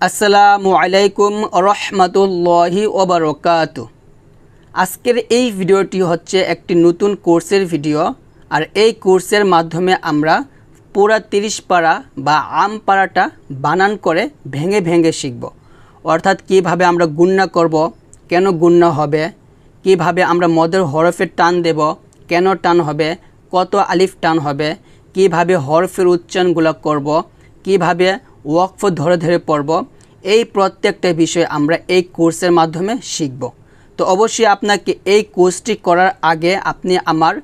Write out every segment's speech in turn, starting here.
আসসালামু আলাইকুম রহমতুল্লাহি ওয়া বারাকাতুহু। আজকের এই ভিডিওটি হচ্ছে একটি নতুন কোর্সের ভিডিও। আর এই কোর্সের মাধ্যমে আমরা পুরা 30 পারা বা আম পারাটা বানান করে ভেঙে ভেঙে শিখব। অর্থাৎ কিভাবে আমরা গুণনা করব, কেন গুণনা হবে, কিভাবে আমরা মদের হরফের টান দেব, কেন টান হবে, কত আলিফ টান হবে, কিভাবে হরফের উচ্চারণগুলো করব, কিভাবে ওয়াকফ ধরে ধরে পড়ব, এই প্রত্যেকটা বিষয় আমরা এই কোর্সের মাধ্যমে শিখব। তো অবশ্যই আপনাকে এই কোর্সটি করার আগে আপনি আমার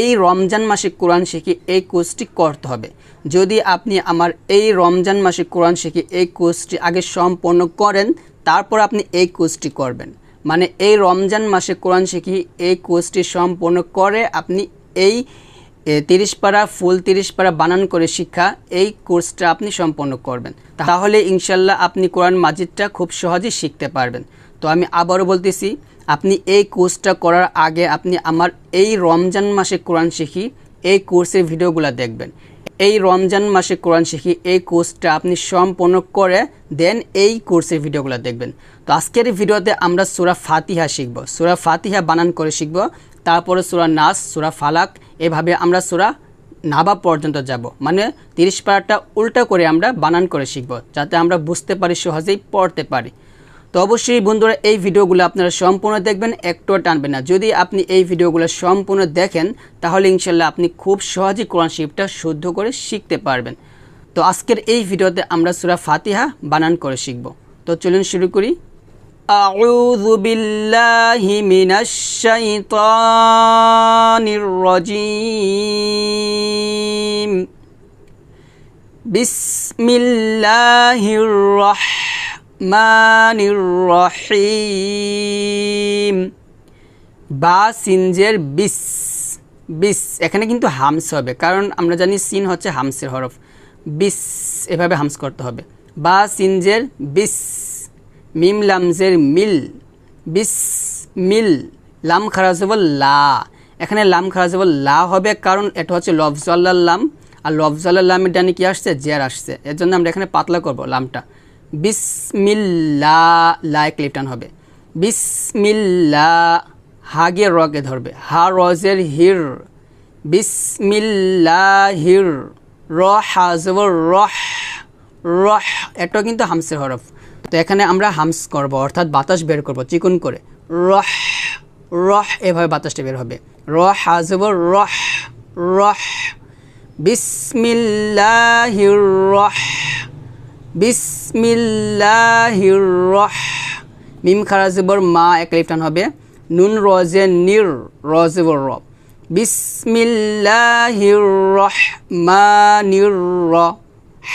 এই রমজান মাসে কোরআন শিখি এই কোর্সটি করতে হবে। যদি আপনি আমার এই রমজান মাসে কোরআন শিখি এই কোর্সটি আগে সম্পন্ন করেন, তারপর আপনি এই কোর্সটি করবেন। মানে এই রমজান মাসে কোরআন শিখি এই কোর্সটি সম্পন্ন করে আপনি এই 30 পারা ফুল 30 পারা বানান করে শিক্ষা এই কোর্সটা আপনি সম্পন্ন করবেন। তাহলে ইনশাল্লাহ আপনি কোরআন মাজিদটা খুব সহজেই শিখতে পারবেন। তো আমি আবারও বলতেছি, আপনি এই কোর্সটা করার আগে আপনি আমার এই রমজান মাসে কোরআন শিখি এই কোর্সের ভিডিওগুলো দেখবেন। এই রমজান মাসে কোরআন শিখি এই কোর্সটা আপনি সম্পন্ন করে দেন এই কোর্সের ভিডিওগুলো দেখবেন। তো আজকের ভিডিওতে আমরা সূরা ফাতিহা শিখব, সূরা ফাতিহা বানান করে শিখব। তারপরে সূরা নাস, সূরা ফালাক, এভাবে আমরা সূরা নাবা পর্যন্ত যাব। মানে 30 পারাটা উল্টা করে আমরা বানান করে শিখব, যাতে আমরা বুঝতে পারি, সহজেই পড়তে পারি। তো অবশ্যই বন্ধুরা এই ভিডিওগুলো আপনারা সম্পূর্ণ দেখবেন, একটুও টানবেন না। যদি আপনি এই ভিডিওগুলো সম্পূর্ণ দেখেন তাহলে ইনশাল্লাহ আপনি খুব সহজেই কোরআন শরীফটা শুদ্ধ করে শিখতে পারবেন। তো আজকের এই ভিডিওতে আমরা সূরা ফাতিহা বানান করে শিখব। তো চলুন শুরু করি। আউযু বিল্লাহি মিনাশ শাইতানির রাজীম। বিসমিল্লাহির রাহমানির রহিম। বা সিনজের বিস, বিস এখানে কিন্তু হামস হবে, কারণ আমরা জানি সিন হচ্ছে হামসের হরফ। বিস এভাবে হামস করতে হবে। বা সিনজের বিস, মিম লামজের মিল, বিস মিল। লাম খারাজবল লা, এখানে লাম খারাজবল লা হবে, কারণ এটা হচ্ছে লফজাল্লার লাম। আর লফজাল্লার লামের ডানে কি আসছে? জের আসছে, এর জন্য আমরা এখানে পাতলা করব লামটা। বিসমিল্লাহ, লা এক লিফটান হবে। বিসমিল্লাহ, হাগে রগে ধরবে, হা রজের হির। বিসমিল্লাহির, র হাজবর রহ, রহ এটাও কিন্তু হামসের হরফ। তো এখানে আমরা হামস করব, অর্থাৎ বাতাস বের করব চিকন করে। রহ, রহ এভাবে বাতাসটা বের হবে। র হাজবর রহ, রহ। বিসমিল্লাহির রহ, বিসমিল্লাহির রহ। মিম খারাজবর মা এক লিফটান হবে। নুন রজে নির, রজবর র। বিসমিল্লাহির রহমানির র।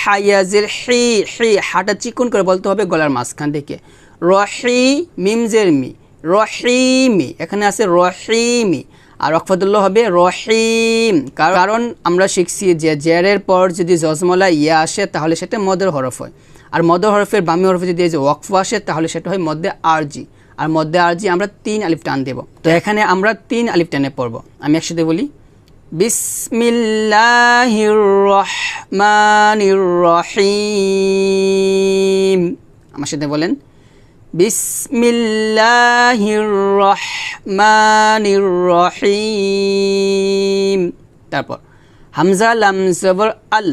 হায়াজের হি, হি হাটা চিকন করে বলতে হবে গলার মাঝখান থেকে। রহি, মিমজের মি, রহিমি এখানে আছে রহিমি। আর অকফাদুল্লাহ হবে রহিম, কারণ আমরা শিখছি যে জেরের পর যদি জজমলা ইয়া আসে তাহলে সেটা মদের হরফ হয়। আর মদের হরফের বামি হরফে যদি এই যে ওয়াকফ আসে তাহলে সেটা হয় মধ্যে আরজি। আর মধ্যে আরজি আমরা 3 আলিফ টান দেব। তো এখানে আমরা 3 আলিফ টানে পড়ব। আমি একসাথে বলি, বিসমিল্লাহির রহমানির রহিম। আমার সাথে বলেন, বিসমিল্লাহির রহমানির রহিম। তারপর হামজা লাম জবর আল,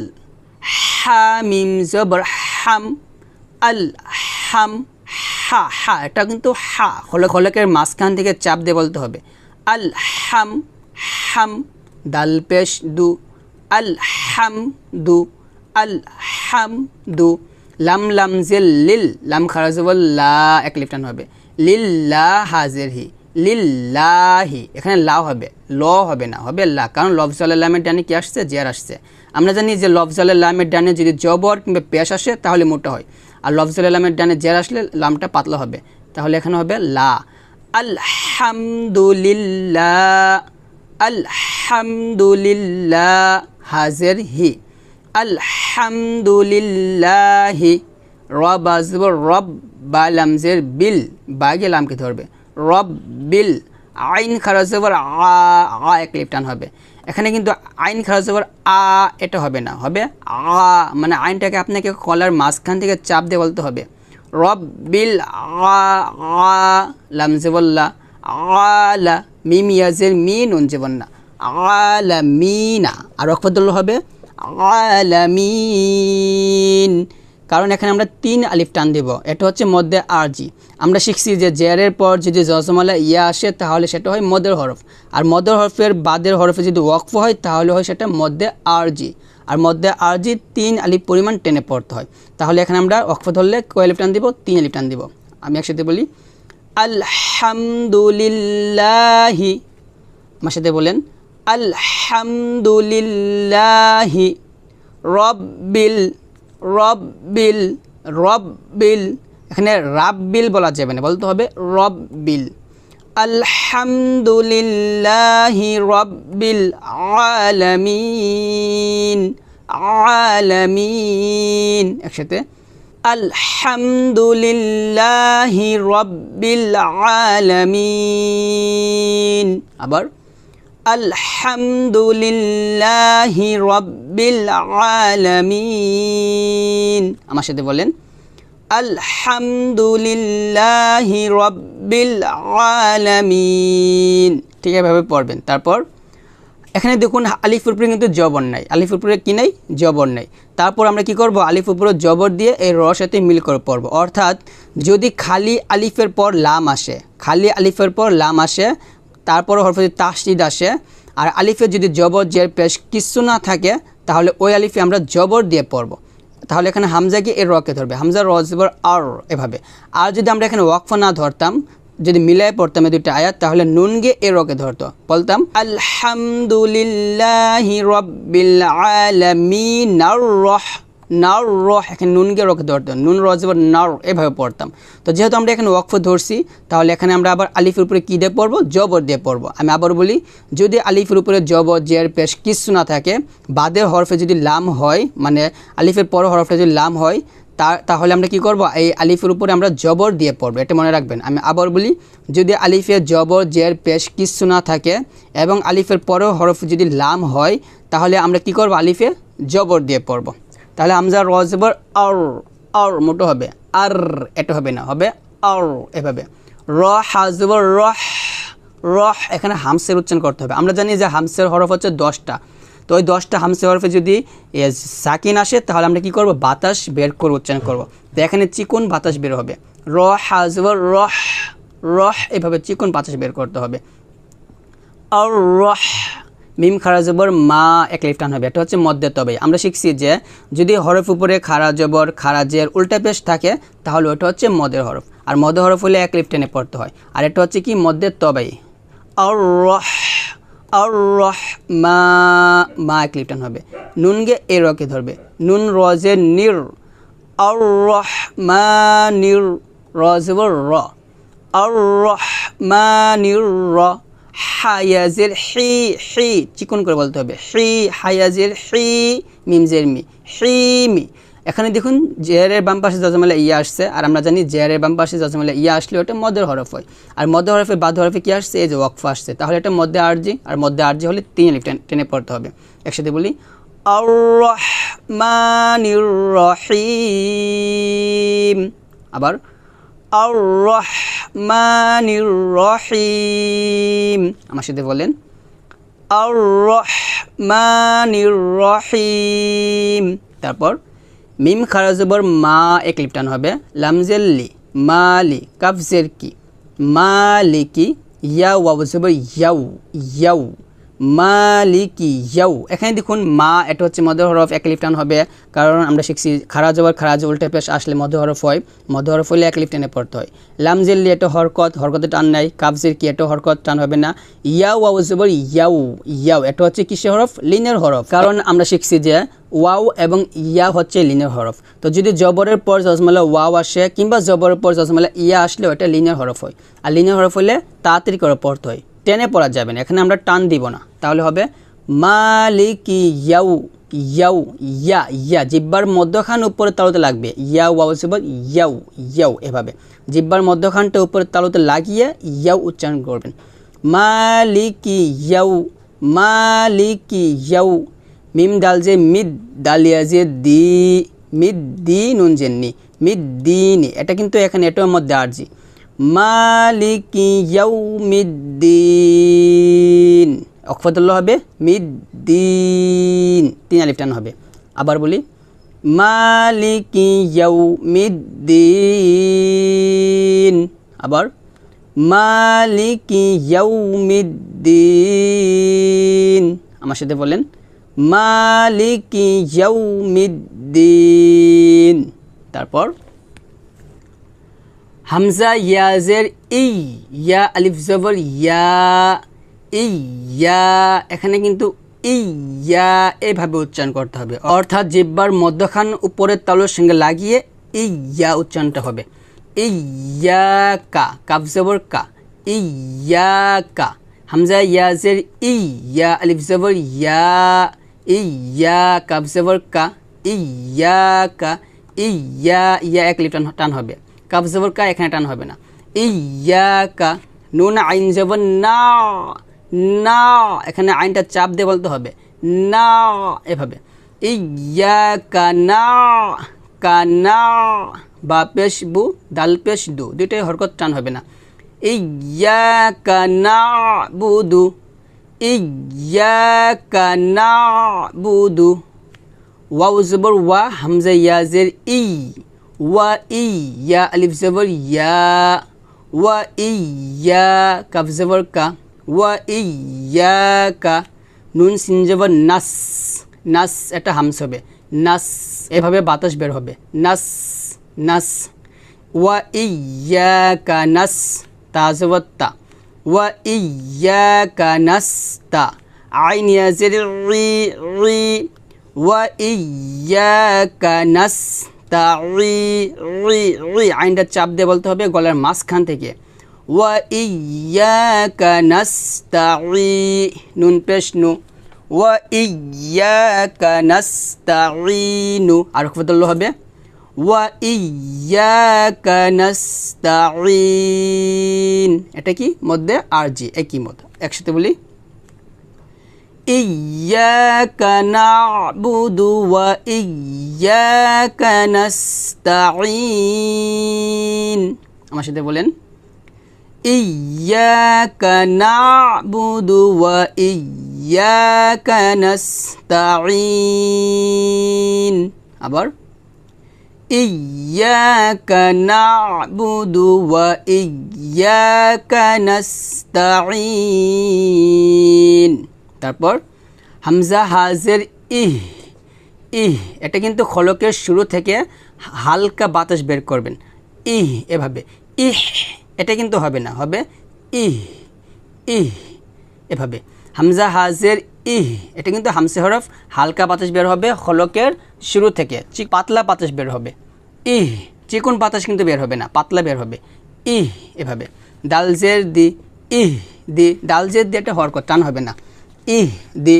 হা মিম জবর হাম, আল হাম। হা, হা এটা কিন্তু হা খলকের মাঝখান থেকে চাপ দিয়ে বলতে হবে। আল হাম, হাম। দাল পেশ দু, আল হাম দু, আল হাম দু। লাম লামজের লিল, লাম খারাজবল লা এক লিফটান হবে। লিল্লাহ হাজের হি, লিল্লাহি এখানে লা হবে, ল হবে না, হবে লা, কারণ লফজাল লামের ডানে কি আসছে? জের আসছে। আমরা জানি যে লফজাল লামের ডানে যদি জবর কিংবা পেশ আসে তাহলে মোটা হয়, আর লফজাল লামের ডানে জের আসলে লামটা পাতলা হবে, তাহলে এখানে হবে লা। আলহামদুলিল্লাহ, আলহামদুলিল্লাহ হাজের হি। আলহামদুলিল্লাহি। রব আসবর রব, বা লামজের বিল, বাগে লামকে ধরবে। রব বিল। আইন খারাজবর আ, আ এক লিফটান হবে। এখানে কিন্তু আইন খারাজবর আ এটা হবে না, হবে আ। মানে আইনটাকে আপনাকে কলার মাঝখান থেকে চাপ দিয়ে বলতে হবে। রব্বিল লাম জবল্লা আলা মিম ইয়াজের মি নুন জবন্না আলামিনা আর ওয়াকফ ধরলে হবে আলামিন, কারণ এখানে আমরা 3 আলিফ টান দেব। এটা হচ্ছে মধ্যে আরজি। আমরা শিখছি যে জেরের পর যদি জজমালা ইয়া আসে তাহলে সেটা হয় মদের হরফ, আর মদের হরফের বাদের হরফে যদি ওয়াকফ হয় তাহলে হয় সেটা মধ্যে আরজি, আর মধ্যে আরজি 3 আলিফ পরিমাণ টেনে পড়তে হয়। তাহলে এখানে আমরা ওয়াকফ ধরলে কয় আলিফ টান দিব? 3 আলিফ টান দিব। আমি একসাথে বলি আলহামদুলিল্লাহি, আমার সাথে বলেন আলহামদুলিল্লাহি রব্বিল রব্বিল রব্বিল, এখানে রাব্বিল বলা যাবে না, বলতে হবে রব্বিল। আলহামদুলিল্লাহি রব্বিল আলামিন আলামিন, একসাথে আলহামদুলিল্লাহি রব্বিল আলামিন। আবার আলহামদুলিল্লাহি রব্বিল আলামিন, আমার সাথে বলেন আলহামদুলিল্লাহি রব্বিল আলামিন। ঠিক এভাবে পড়বেন। তারপর এখানে দেখুন আলিফের উপরে কিন্তু জবর নাই, আলিফের উপরে কি নাই? জবর নাই। তারপর আমরা কি করব? আলিফের উপরে জবর দিয়ে এই র সাথে মিল করে পড়ব। অর্থাৎ যদি খালি আলিফের পর লাম আসে, খালি আলিফের পর লাম আসে, তারপর হরফে যদি তাসদিদ আসে, আর আলিফে যদি জবর জের পেশ কিছু না থাকে, তাহলে ওই আলিফে আমরা জবর দিয়ে পড়ব। তাহলে এখানে হামজাকে এর রকে ধরবে, হামজা র জবর আর এভাবে। আর যদি আমরা এখানে ওয়াকফ না ধরতাম, যদি মিলাই পড়তাম এই দুটো আয়াত, তাহলে নুন গে এর রকে ধরতো, বলতাম আলহামদুলিল্লাহি রব্বিল আলামিন নার রহ, নার রহ, এখানে নুন গে রকে ধরতো, নুন র জবর নার এভাবে পড়তাম। তো যেহেতু আমরা এখানে ওয়াকফ ধরছি, তাহলে এখানে আমরা আবার আলিফের উপরে কী দিয়ে পড়বো? জবর দিয়ে পড়বো। আমি আবার বলি, যদি আলিফের উপরে জবর জের পেশ কিছু না থাকে, বাদের হরফে যদি লাম হয়, মানে আলিফের পর হরফে যদি লাম হয়, তাহলে আমরা কি করব? এই আলিফের উপরে আমরা জবর দিয়ে পড়বো, এটা মনে রাখবেন। আমি আবার বলি, যদি আলিফে জবর জের পেশ কিছু না থাকে এবং আলিফের পরেও হরফ যদি লাম হয়, তাহলে আমরা কি করব? আলিফে জবর দিয়ে পড়ব। তাহলে হামজা র জবর আর, আর মোটো হবে, আর এটা হবে না, হবে আর এভাবে। র হা জবর রহ, রহ, এখানে হামসের উচ্চারণ করতে হবে। আমরা জানি যে হামসের হরফ হচ্ছে 10টা, তো ওই 10টা হামসে হরফে যদি সাকিন আসে, তাহলে আমরা কি করব? বাতাস বের করে উচ্চারণ করব। তো এখানে চিকন বাতাস বের হবে, র হাজবর রহ, রহ এভাবে চিকন বাতাস বের করতে হবে। আর রহ, মিম খারা জবর মা এক লিফ টান হবে, এটা হচ্ছে মধ্যে তবে। আমরা শিখছি যে যদি হরফ উপরে খারা জবর খারা জের উল্টা পেশ থাকে, তাহলে ওটা হচ্ছে মদের হরফ, আর মদের হরফ হলে এক লিফ টেনে পড়তে হয়। আর এটা হচ্ছে কি? মধ্যে তবে। আর রহ, আর রহ মা, মা এক লিফ টান হবে, নুন গে এ রকে ধরবে, নুন রজে নির, আর রহ মা নির, রজবর র, আর রহ মা নির র। হায়াজের হি, হি চিকন করে বলতে হবে, হি হায়াজের হি, মিমজের মি, হি মি। এখানে দেখুন জেরের বাম পাশে জজমালা ইয়া আসছে, আর আমরা জানি জেরের বাম পাশে জজমালা ইয়া আসলে ওটা মদের হরফ হয়, আর মদের হরফে বাদ হরফে কি আসছে? এই যে ওয়াকফ আসছে, তাহলে এটা মধ্যে আরজি, আর মধ্যে আরজি হলে 3 আলিফ টেনে পড়তে হবে। একসাথে বলি আর রহমানির রহিম, আবার আর রহমানির রহিম, আমার সাথে বলেন আর রহমানির রহিম। তারপর মিম খারা জবর মা এক লিফ টান হবে, লামজেল্লি মালি, কাফজের কি মালিকি, ইয়া ওয়াও জবর ইয়াউ, ইয়াউ মালিকি ইয়াউ। এখানে দেখুন মা এটা হচ্ছে মধ্যে হরফ, এক লিফ টান হবে, কারণ আমরা শিখছি খারা জবর খারাজ উল্টা পেশ আসলে মধ্যে হরফ হয়, মধ্যে হরফ হলে এক লিফ টেনে পড়তে হয়। লামজেল্লি এটা হরকত, হরকতে টান নাই। কাফজের কি এটা হরকত, টান হবে না। ইয়াউ ওয়াও জবর ইয়াউ, ইয়াউ এটা হচ্ছে কিসের হরফ? লিনের হরফ, কারণ আমরা শিখছি যে ওয়াও এবং ইয়া হচ্ছে লিনের হরফ। তো যদি জবরের পর জজমালা ওয়াও আসে কিংবা জবরের পর জজমালা ইয়া আসলে ওটা লিনের হরফ হয়, আর লিনের হরফ হলে তাড়াতাড়ি করে পড়তে হয়, টেনে পড়া যাবে না। এখানে আমরা টান দিব না, তাহলে হবে মালিকি ইয়াউ, ইয়াউ ইয়া, ইয়া জিব্বার মধ্যখান উপরে তালুতে লাগবে, ইয়া ওয়াও জবর ইয়াউ, ইয়াউ এভাবে জিব্বার মধ্যখানটা উপরে তালুতে লাগিয়ে ইয়াউ উচ্চারণ করবেন। মালিকি ইয়াউ, মালিকি ইয়াউ। মিম দাল যে মিদ, দালিয়া যে দি, মিদ দি নুন জেননি, মিদ্দিন, এটা কিন্তু এখানে এটার মধ্যে আরজি। মালিকি ইয়াউমিদ্দিন, অক্ফাতুল্লাহ হবে মিদ্দিন, 3 আলিফ টান হবে। আবার বলি, মালিকি ইয়াউমিদ্দিন, আবার মালিকি ইয়াউমিদ্দিন, আমার সাথে বলেন মালিকি ইয়াউমিদ্দিন। তারপর হামজা ইয়াজের ই, ইয়া আলিফ জবর ইয়া, ইয়া, এখানে কিন্তু ইয়া এভাবে উচ্চারণ করতে হবে, অর্থাৎ জিহ্বার মধ্যখান উপরের তালুর সঙ্গে লাগিয়ে ইয়া উচ্চারণটা হবে। ইয়াকা, কাফ জবর কা, ইয়াকা। হামজা ইয়াজের ইয়া আলিফ জবর ইয়া, ইয়া কাফ জবর কা, ইয়াকা, ইয়া, ইয়া এক লিফ টান হবে, কাফ জবর কা এখানে টান হবে না। ইয়াকা, নুন আইন জবর না, না, এখানে আইনটা চাপ দিয়ে বলতে হবে না, এভাবে। ইয়াকা না, কানা, বা পেশ বু, দাল পেশ দু, দুইটাই হরকত টান হবে না। ইয়াকা নাবুদু, ইয়াকা নাবুদু। ওয়াও জবর ওয়া, হামজা ইয়াজের ই, ওয়া ইয়া আলিফ জবর ইয়া, ওয়া ইয়া কাফ জবর কা, ওয়া ইয়াকা। নুন সিন জবর নাস, নাস এটা হামস হবে, নাস, এভাবে বাতাস বের হবে, নাস, নাস। ওয়া ইয়াকা নাস, তা জবর তা, ওয়া ইয়াকা নাস্তা। আইন ইয়াজের রি, রি, ওয়া ইয়াকা নাস্তাঈন, আইনটা চাপ দিয়ে বলতে হবে গলার মাঝখান থেকে। ওয়া ইয়াকা নাস্তাঈন, নুন পেশ নু, ওয়া ইয়াকা নাস্তাঈনু, আর হরফতুল্লাহ হবে ওয়া ইয়াকা নাস্তাঈন। এটা কি মধ্যে আরজি, একই মত। একসাথে বলি, ইয়াকা না'বুদু ওয়া ইয়াকা নাস্তাঈন। আমার সাথে বলেন, ইয়াকা না'বুদু ওয়া ইয়াকা নাস্তাঈন। আবার ইয়াকা না'বুদু ওয়া ইয়াকা নাস্তাঈন। তারপর হামজা হাজের ইহ, ইহ, এটা কিন্তু খলকের শুরু থেকে হালকা বাতাস বের করবেন, ইহ, এভাবে। ইহ, এটা কিন্তু হবে না, হবে ইহ, ইহ, এভাবে। হামজা হাজের ইহ, এটা কিন্তু হামসে হরফ, হালকা বাতাস বের হবে খলকের শুরু থেকে, পাতলা বাতাস বের হবে। ইহ, চিকন বাতাস কিন্তু বের হবে না, পাতলা বের হবে, ইহ, এভাবে। দালজের দি, ইহ দি, দালজের দি একটা হরকত, টান হবে না, ইহ দি।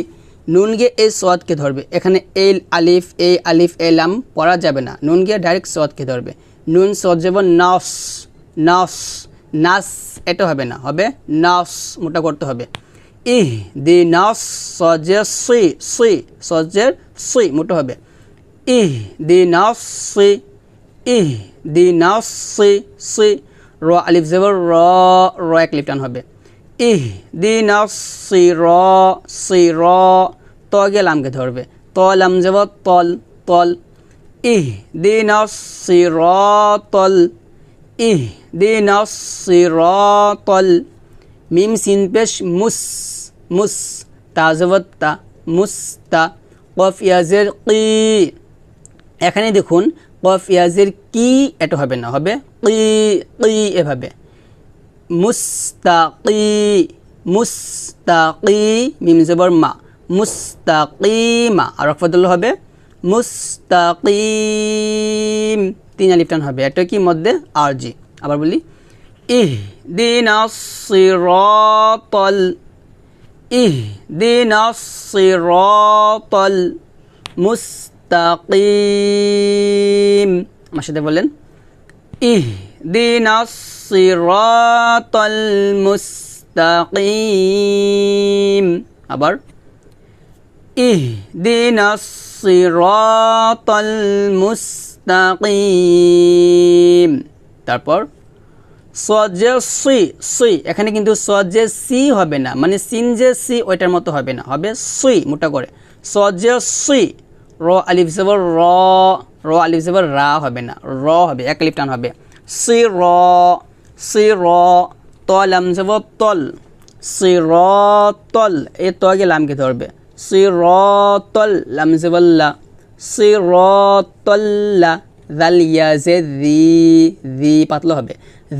নুন গিয়ে এই সোয়াদকে ধরবে, এখানে এই আলিফ এ লাম পড়া যাবে না, নুন গিয়ে ডাইরেক্ট সোয়াদকে ধরবে। নুন সোয়াদ যাব নস, নস, নাস, এটা হবে না, হবে নস, মোটা করতে হবে। ইহ দি নস, সজের সুই, সুই, সজের সুই, মোটা হবে। ইহ দি নস সুই, ইহ দি নস সুই, সুই। র আলিফ জবর র, র এক লিফ টান হবে। ইহ দি নস সির, সির, ত গিয়ে লামকে ধরবে, ত লাম যাব তল, তল। ইহ দি নস সির তল, ইহ দি নস সির তল। মিম সিন পেশ মুস, মুস, তা যাব তা, মুস্তা। কফ ইয়াজের কি, এখানে দেখুন কফ ইয়াজের কি, এটা হবে না, হবে কি, কি, এভাবে। মুস্তাকি, মুস্তাকি, মিম জবর মা, মুস্তাকিমা, আর হরফতুল্লাহ হবে মুস্তাকিম, 3 আলিফ টান হবে, এটা কি মধ্যে আরজি। আবার বলি, ইহদিনাস সিরাতাল, ইহদিনাস সিরাতাল মুস্তাকিম। আমার সাথে বলেন, ইহদিনাস সিরাতাল মুস্তাকিম। আবার ইহদিনাস সিরাতাল মুস্তাকিম। মুস্তাকিম। তারপর সদ যে সি, সি এখানে কিন্তু সদ যে সি হবে না, মানে সিন যে সি ওইটার মতো হবে না, হবে সুই মোটা করে। সদ যে সি, র আলিফ জবর র, র আলিফ জবর রা হবে না, র হবে, এক আলিফ টান হবে। সি র, সি র, ত লাম জবর তল, সি র তল, এই তকে লামকে ধরবে। সি র তল লাম জবর লা, সি র তল্লা। জাল ইয়াজে জি, জি পাতলা হবে।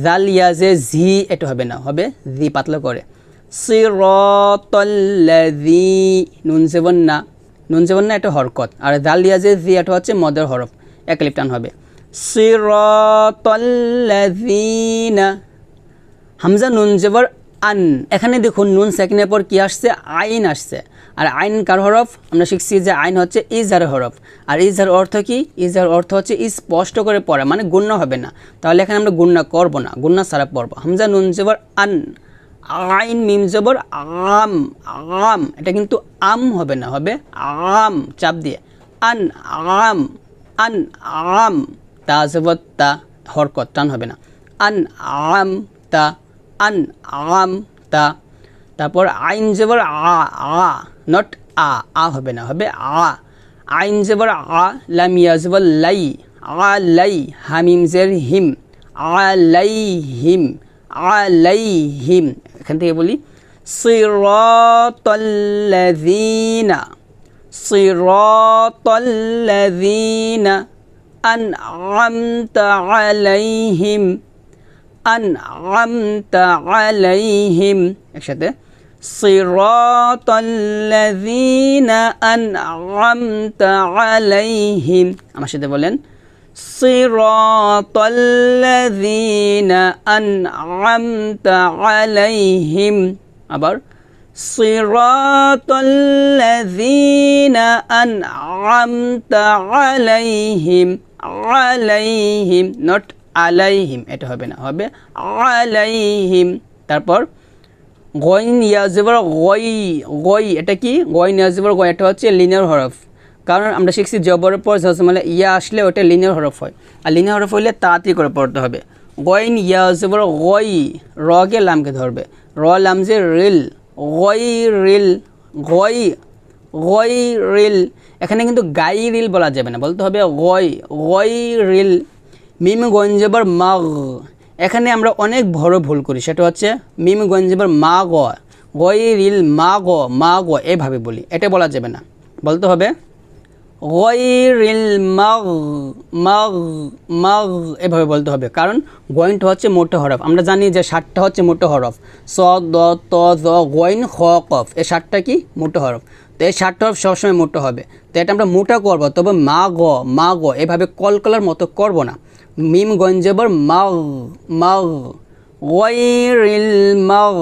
জাল ইয়াজে জি এটা হবে না, হবে জি পাতলা করে। সিরাতাল্লাযী, নুন জবর না, নুন জবর না এটা হরকত, আর জাল ইয়াজে জি এটা হচ্ছে মদের হরফ, এক আলিফ টান হবে। সিরাতাল্লাযীনা, হামজা নুন জবর আন, এখানে দেখুন নুন সেকেন্ডের পর কি আসছে, আইন আসছে। আর আইন কার হরফ, আমরা শিখছি যে আইন হচ্ছে ইজহার হরফ। আর ইজহার অর্থ কি, ইজহার অর্থ হচ্ছে স্পষ্ট করে পড়া, মানে গুণনা হবে না। তাহলে এখানে আমরা গুণনা করব না, গুণনা ছাড়া পড়বো। হামজা নুন জবর আন, আইন মিম জবর আম, আম এটা কিন্তু আম হবে না, হবে আম চাপ দিয়ে। আন আম, আন আম, তা জবর তা, হরকত টান হবে না। আন আম তা, আন আম তা। তারপর আইন জবর আ, আ নট আ, আ হবে না, হবে আ। আইন জবর আ, লাম ইয়া জবর লাই, আলাই, হামিম জের হিম, আলাইহিম, আলাইহিম। এখান থেকে বলি সিরাতাল্লাযীনা, সিরাতাল্লাযীনা আনআমতা আলাইহিম, আনআমতা আলাইহিম। একসাথে সিরাতাল্লাযীনা আনআমতা আলাইহিম, আমার সাথে বলেন সিরাতাল্লাযীনা আনআমতা আলাইহিম। আবার সিরাতাল্লাযীনা আনআমতা আলাইহিম, আলাইহিম নট আলাইহিম এটা হবে না, হবে আলাইহিম। তারপর গইন ইয়া জবর গই, গই এটা কি, গইন ইয়া জবর গই এটা হচ্ছে লিনিয়ার হরফ। কারণ আমরা শিখছি জবরের পর জজমালে ইয়া আসলে ওটা লিনিয়ার হরফ হয়, আর লিনিয়ার হরফ হইলে তাড়াতাড়ি করে পড়তে হবে। গইন ইয়া জবর গই, রকে লামকে ধরবে, র লাম যে রিল, গই রিল, গই, গই রিল। এখানে কিন্তু গাই রিল বলা যাবে না, বলতে হবে গই, গই রিল। মিম গঞ্জেবর মাগ, এখানে আমরা অনেক বড় ভুল করি, সেটা হচ্ছে মিম গঞ্জেবর মা গ, গই রিল মা গ, মা গ এভাবে বলি, এটা বলা যাবে না, বলতে হবে গয়রিল মাগ, মাগ, মাগ এভাবে বলতে হবে। কারণ গয়নটা হচ্ছে মোটো হরফ, আমরা জানি যে 7টা হচ্ছে মোটো হরফ, স দ ত জ গয়ন খ কফ, এই 7টা কি মোটো হরফ। তো এই 7টা হরফ সবসময় মোটো হবে, তো এটা আমরা মোটা করবো, তবে মা গ, মা গ এভাবে কলকলার মতো করব না। মিম গঞ্জেবর মাগ, মাগ, গয়রিল মাগ,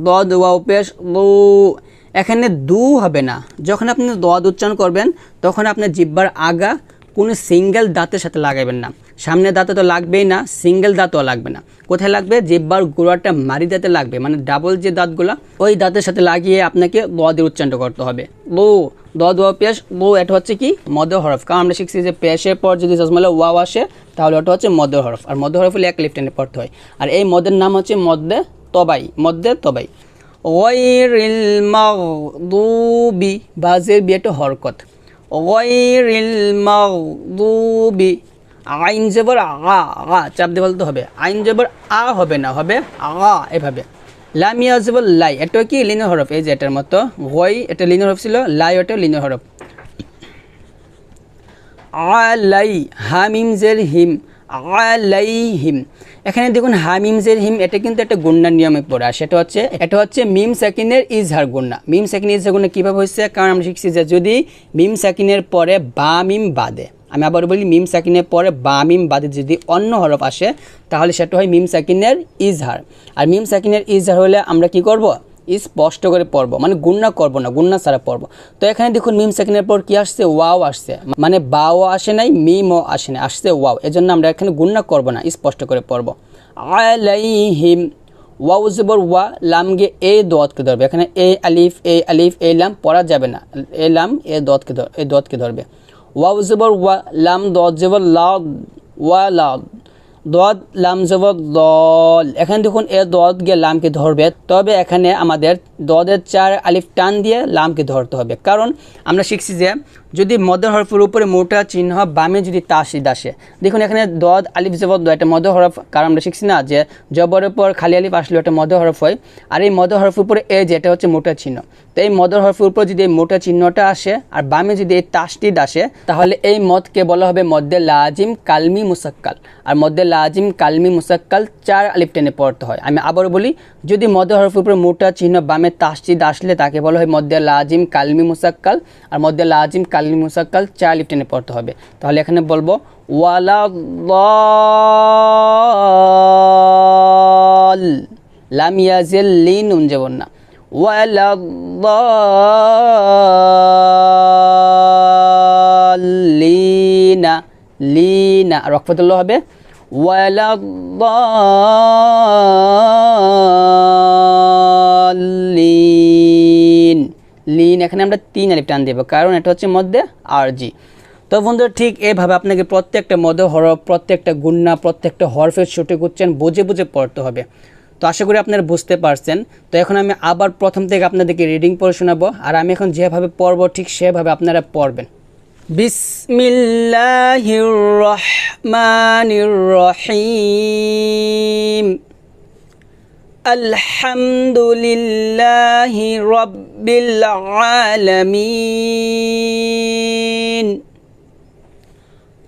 দ ওয়াও পেশ লু, এখানে দু হবে না। যখন আপনি দোয়াদ উচ্চারণ করবেন তখন আপনার জিহ্বার আগা কোনো সিঙ্গেল দাঁতের সাথে লাগাবেন না, সামনের দাঁতে তো লাগবেই না, সিঙ্গেল দাঁতও লাগবে না। কোথায় লাগবে, জিহ্বার গোড়াটা মারি দাঁতে লাগবে, মানে ডাবল যে দাঁতগুলো ওই দাঁতের সাথে লাগিয়ে আপনাকে দোয়াদের উচ্চারণ করতে হবে। লো, দোয়া পেশ লো, এটা হচ্ছে কি মদ হরফ। কারণ আমরা শিখছি যে পেশের পর যদি জজমালে ওয়াও আসে তাহলে ওটা হচ্ছে মদ হরফ, আর মদ হরফ হলে এক লিফ টেনে পড়তে হয়। আর এই মদের নাম হচ্ছে মদ্দে তবাই, মদ্দে তবাই। গয়রিল মাগদুবি, বাজের বিয়েটা হরকত, গয়রিল মাগদুবি। আইন জবর আগা, আগা চাপ দিয়ে বলতে হবে, আইন জবর আ হবে না, হবে আগা এভাবে। লাম ইয়া জবর লাই, এটা কি লিনিয়ার হরফ, এই যে এটার মতো গয় এটা লিনিয়ার হরফ ছিল, লাই ওটা লিনিয়ার হরফ। আলাই, হামিম জের হিম, আলাইহিম। এখানে দেখুন হামিম জের হিম, এটা কিন্তু একটা গুণনার নিয়মে পড়ে, আর সেটা হচ্ছে এটা হচ্ছে মিম সাকিনের ইজহার গুণনা। মিম সাকিনের ইজহার গুণনা কীভাবে হচ্ছে, কারণ আমরা শিখছি যে যদি মিম সাকিনের পরে বা মিম বাদে, আমি আবার বলি মিম সাকিনের পরে বা মিম বাদে যদি অন্য হরফ আসে তাহলে সেটা হয় মিম সাকিনের ইজহার। আর মিম সাকিনের ইজহার হলে আমরা কি করব, স্পষ্ট করে পড়বো, মানে গুণনা করব না, গুণনা ছাড়া পড়বো। তো এখানে দেখুন মিম সেকেন্ডের পর কি আসছে, ওয়াও আসছে, মানে বাও আসে নাই, মিমও আসে নাই, আসছে ওয়াও। এজন্য আমরা এখানে গুণনা করব না, স্পষ্ট করে পড়বো। আলাইহিম, ওয়াও জবর ওয়া, লামগে এ দোয়াতকে ধরবে, এখানে এ আলিফ, এ আলিফ, এ লাম পড়া যাবে না, এ লাম এ দোয়াতকে ধরবে। ওয়াও জবর ওয়া, লাম দদ জবর লা, ওয়া লা, দদ লাম জবর দল। এখানে দেখুন এ দদ গিয়ে লামকে ধরবে, তবে এখানে আমাদের দদের 4 আলিফ টান দিয়ে লামকে ধরতে হবে। কারণ আমরা শিখছি যে যদি মদের হরফের উপরে মোটা চিহ্ন বামে যদি তাসদিদ আসে, দেখুন এখানে দদ আলিফ জবর দ, এটা মদের হরফ। কারণ আমরা শিখছি না যে জবরের পর খালি আলিফ আসলে এটা মদের হরফ হয়, আর এই মদের হরফের উপরে এ যে এটা হচ্ছে মোটা চিহ্ন। তো এই মদের হরফের উপর যদি এই মোটা চিহ্নটা আসে আর বামে যদি এই তাসদিদ আসে, তাহলে এই মদকে বলা হবে মদ্দে লাজিম কালমি মুসাক্কাল। আর মদ্দে লাজিম কালমি মুসাক্কাল 4 আলিফ টেনে পড়তে হয়। আমি আবার বলি, যদি মদের হরফের উপরে মোটা চিহ্ন বামে তাসদিদ আসলে তাকে বলা হয় মদ্দে লাজিম কালমি মুসাক্কাল, আর মদ্দে লাজিম কালমি মুসাক্কাল 4 আলিফ টেনে পড়তে হবে। তাহলে এখানে বলবো ওয়ালা দল, লাম ইয়াজিল লিন নুন জবর না, ওয়ালা দলিনা, লিনা রকফতুল্লাহ হবে ওয়ালা দলিন, লিন এখানে আমরা 3 আলিফ টান দেব, কারণ এটা হচ্ছে মধ্যে আরজি। তো বন্ধুরা ঠিক এভাবে আপনাকে প্রত্যেকটা মধ্য হরফ, প্রত্যেকটা গুন্না, প্রত্যেকটা হরফের সঠিক উচ্চারণ বুঝে বুঝে পড়তে হবে। তো আশা করি আপনারা বুঝতে পারছেন। তো এখন আমি আবার প্রথম থেকে আপনাদেরকে রিডিং পড়ে শোনাবো, আর আমি এখন যেভাবে পড়বো ঠিক সেভাবে আপনারা পড়বেন। বিসমিল্লাহির রহমানির রহিম, আলহামদুলিল্লাহি রাব্বিল আলামিন,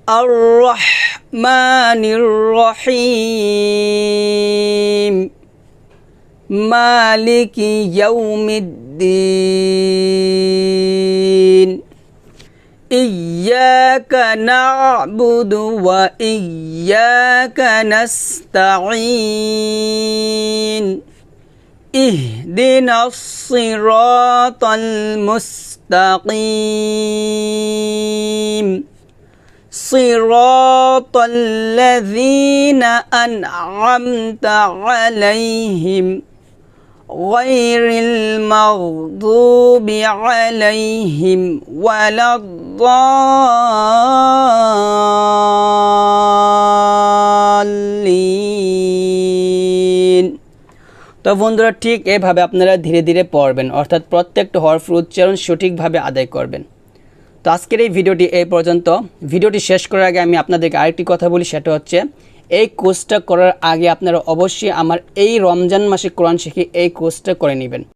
আর রহমানির রহিম, মালিকি ইয়াউমিদ্দিন, ইয়্যাকা না'বুদু ওয়া ইয়্যাকা নাস্তাঈন, ইহদিনাস সিরাতাল মুস্তাকিম, সিরাতাল লাযীনা আন'আমতা আলাইহিম গায়রিল মাগদুবি আলাইহিম ওয়ালাদ-দাল্লিন। তো বন্ধুরা ঠিক এভাবে আপনারা ধীরে ধীরে পড়বেন, অর্থাৎ প্রত্যেকটা হরফের উচ্চারণ সঠিকভাবে আদায় করবেন। তো আজকের এই ভিডিওটি এই পর্যন্ত। ভিডিওটি শেষ করার আগে আমি আপনাদেরকে আরেকটি কথা বলি, সেটা হচ্ছে এই কোর্সটা করার আগে আপনারা অবশ্যই আমার এই রমজান মাসে কোরআন শিখে এই কোর্সটা করে নেবেন।